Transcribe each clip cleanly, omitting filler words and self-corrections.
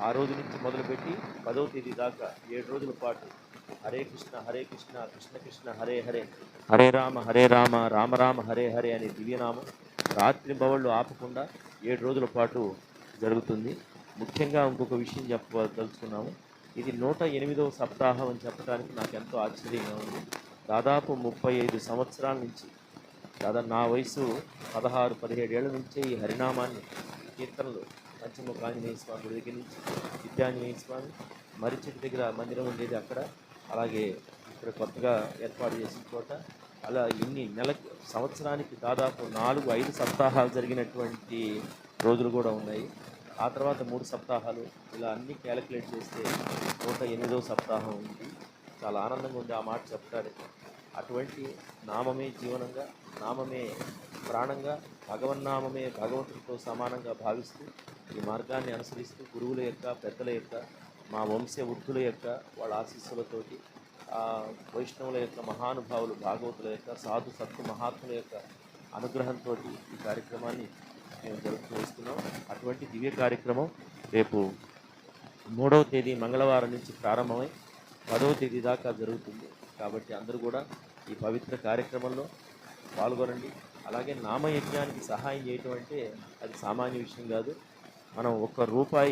ఆ రోజు నుంచి మొదలుపెట్టి 10వ తేదీ దాకా 7 రోజుల పాటు హరే కృష్ణ కృష్ణ కృష్ణ హరే హరే హరే రామ రామ రామ హరే హరే అనే దివ్యనామం రాత్రి బవళ్ళు ఆపకుండా 7 రోజుల పాటు జరుగుతుంది. ముఖ్యంగా ఇంకొక విషయం చెప్పదలుచుకున్నాము. ఇది 108వ సప్తాహం అని చెప్పడానికి నాకు ఎంతో ఆశ్చర్యంగా ఉంది. దాదాపు 35 సంవత్సరాల నుంచి, దాదాపు నా వయసు 16-17 ఏళ్ల నుంచే ఈ హరినామాన్ని కీర్తనలు పంచముఖ ఆంజనేయ స్వామి గుడి దగ్గర నుంచి విద్యాంజనేయ స్వామి మరిచెట్టు దగ్గర మందిరం ఉండేది అక్కడ, అలాగే ఇక్కడ కొత్తగా ఏర్పాటు చేసిన చోట, అలా ఇన్ని సంవత్సరానికి దాదాపు 4-5 సప్తాహాలు జరిగినటువంటి రోజులు కూడా ఉన్నాయి. ఆ తర్వాత 3 సప్తాహాలు, ఇలా అన్నీ క్యాలిక్యులేట్ చేస్తే 108వ సప్తాహం ఉంది. చాలా ఆనందంగా ఉంది ఆ మాట చెప్పడానికి. అటువంటి నామమే జీవనంగా, నామమే ప్రాణంగా, భగవన్నామమే భగవంతుడితో సమానంగా భావిస్తూ ఈ మార్గాన్ని అనుసరిస్తూ గురువుల యొక్క, పెద్దల యొక్క, మా వంశ వృద్ధుల యొక్క వాళ్ళ ఆశీస్సులతోటి, వైష్ణవుల యొక్క మహానుభావులు, భాగవతుల యొక్క, సాధు సత్తు మహాత్ముల యొక్క అనుగ్రహంతో ఈ కార్యక్రమాన్ని మేము జరుపుతూ వస్తున్నాం. అటువంటి దివ్య కార్యక్రమం రేపు 3వ తేదీ మంగళవారం నుంచి ప్రారంభమై 10వ తేదీ దాకా జరుగుతుంది. కాబట్టి అందరూ కూడా ఈ పవిత్ర కార్యక్రమంలో పాల్గొనండి. అలాగే నామయజ్ఞానికి సహాయం చేయటం అంటే అది సామాన్య విషయం కాదు. మనం ₹1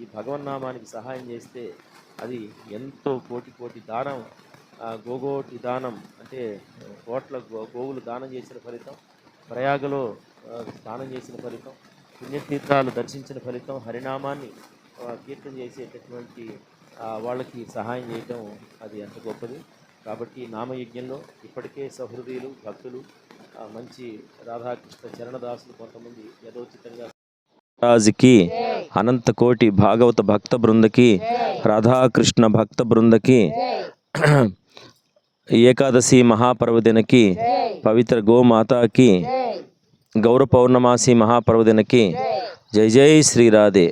ఈ భగవన్నామానికి సహాయం చేస్తే అది ఎంతో కోటి దానం, గోగోటి దానం అంటే కోట్ల గోవులు దానం చేసిన ఫలితం, ప్రయాగలో దానం చేసిన ఫలితం, పుణ్యతీర్థాలు దర్శించిన ఫలితం, హరినామాన్ని కీర్తన చేసేటటువంటి వాళ్ళకి సహాయం చేయటం అది ఎంత గొప్పది. కాబట్టి నామయజ్ఞంలో ఇప్పటికే సహృదయులు, భక్తులు, మంచి రాధాకృష్ణ చరణదాసులు కొంతమంది యథోచితంగా రాజుకి, అనంతకోటి భాగవత భక్త బృందకి, రాధాకృష్ణ భక్త బృందకి, ఏకాదశి మహాపర్వదినకి, పవిత్ర గోమాతాకి, గౌర పౌర్ణమాసి మహాపర్వదినకి జై జై శ్రీరాధే,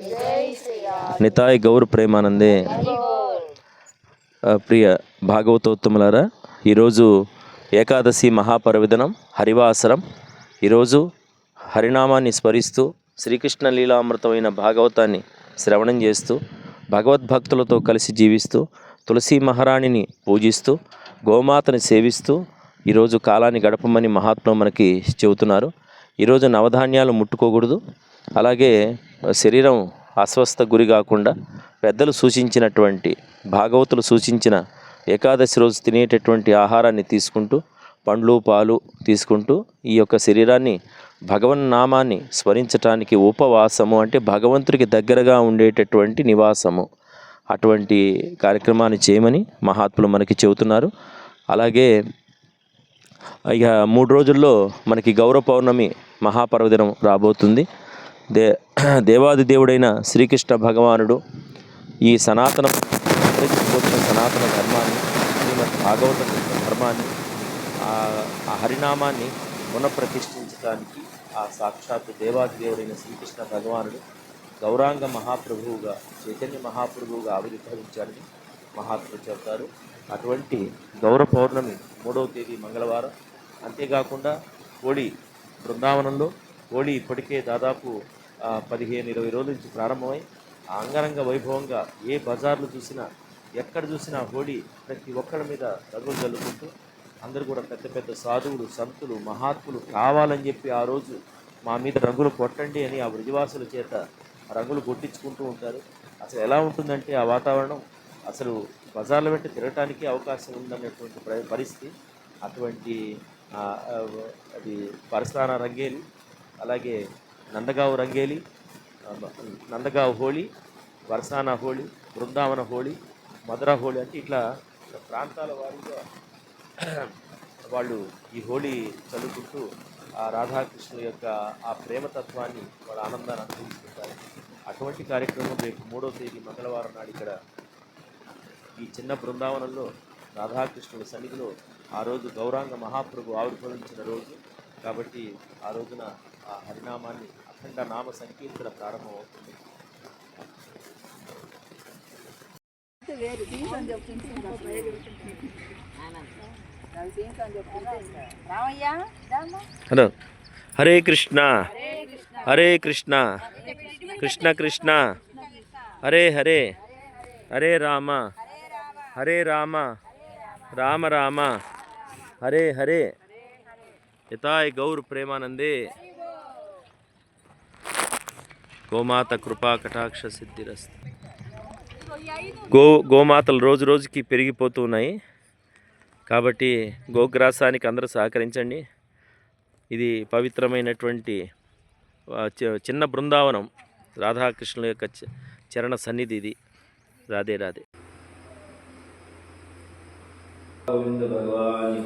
నితాయ్ గౌర ప్రేమానందే. ప్రియ భాగవతోత్తములారా, ఈరోజు ఏకాదశి మహాపర్వదినం, హరివాసరం. ఈరోజు హరినామాన్ని స్మరిస్తూ శ్రీకృష్ణ లీలామృతమైన భాగవతాన్ని శ్రవణం చేస్తూ భగవద్భక్తులతో కలిసి జీవిస్తూ తులసి మహారాణిని పూజిస్తూ గోమాతని సేవిస్తూ ఈరోజు కాలాన్ని గడపమని మహాత్ములు మనకి చెబుతున్నారు. ఈరోజు నవధాన్యాలు ముట్టుకోకూడదు. అలాగే శరీరం అస్వస్థ గురి కాకుండా పెద్దలు సూచించినటువంటి, భాగవతులు సూచించిన ఏకాదశి రోజు తినేటటువంటి ఆహారాన్ని తీసుకుంటూ, పండ్లు పాలు తీసుకుంటూ ఈ యొక్క శరీరాన్ని భగవన్నామాన్ని స్మరించటానికి ఉపవాసము అంటే భగవంతుడికి దగ్గరగా ఉండేటటువంటి నివాసము, అటువంటి కార్యక్రమాన్ని చేయమని మహాత్ములు మనకి చెబుతున్నారు. అలాగే ఇక 3 రోజుల్లో మనకి గౌర పౌర్ణమి మహాపర్వదినం రాబోతుంది. దేవాది దేవుడైన శ్రీకృష్ణ భగవానుడు ఈ సనాతన ధర్మాన్ని, శ్రీమద్ భాగవత ధర్మాన్ని, ఆ హరినామాన్ని పునఃప్రతిష్ఠించడానికి ఆ సాక్షాత్ దేవాది దేవుడైన శ్రీకృష్ణ భగవానుడు గౌరాంగ మహాప్రభువుగా, చైతన్య మహాప్రభువుగా ఆవిర్భవించాడని మహాత్ములు చెబుతారు. అటువంటి గౌర పౌర్ణమి 3వ తేదీ మంగళవారం. అంతేకాకుండా హోళీ బృందావనంలో హోళీ ఇప్పటికే దాదాపు 15-20 రోజుల నుంచి ప్రారంభమై అంగరంగ వైభవంగా ఏ బజార్లు చూసినా, ఎక్కడ చూసినా హోళీ ప్రతి ఒక్కరి మీద రంగులు జల్లుకుంటూ, అందరూ కూడా పెద్ద పెద్ద సాధువులు, సంతులు, మహాత్ములు కావాలని చెప్పి ఆ రోజు మా మీద రంగులు కొట్టండి అని ఆ బ్రజవాసుల చేత రంగులు కొట్టించుకుంటూ ఉంటారు. అసలు ఎలా ఉంటుందంటే ఆ వాతావరణం, అసలు బజార్ల వెంట తిరగటానికి అవకాశం ఉందన్నటువంటి పరిస్థితి. అటువంటి అది పరస్థాన రంగేలి, అలాగే నందగావ్ రంగేలి, నందగావ్ హోళీ, వరసాన హోళీ, బృందావన హోళీ, మధుర హోళీ అంటే ఇట్లా ప్రాంతాల వారీగా వాళ్ళు ఈ హోళీ చదువుకుంటూ ఆ రాధాకృష్ణుల యొక్క ఆ ప్రేమతత్వాన్ని, వాళ్ళ ఆనందాన్ని అనుభవిస్తుంటారు. అటువంటి కార్యక్రమం రేపు 3వ తేదీ మంగళవారం నాడు ఇక్కడ ఈ చిన్న బృందావనంలో రాధాకృష్ణుల సన్నిధిలో ఆ రోజు గౌరాంగ మహాప్రభు ఆవిర్భవించిన రోజు కాబట్టి ఆ రోజున ఆ హరినామాన్ని అఖండ నామ సంకీర్తన ప్రారంభమవుతుంది. హలో, హరే కృష్ణ హరే కృష్ణ కృష్ణ కృష్ణ హరే హరే హరే రామ హరే రామ రామ రామ హరే హరే యథాయ్ గౌర్ ప్రేమానందే గోమాత కృపా కటాక్ష సిద్ధిరస్తు. గోమాతలు రోజు రోజుకి పెరిగిపోతూ ఉన్నాయి కాబట్టి గోగ్రాసానికి అందరూ సహకరించండి. ఇది పవిత్రమైనటువంటి చిన్న బృందావనం, రాధాకృష్ణుల యొక్క చరణ సన్నిధి ఇది. రాధే రాధే. గోవింద భగవాన్.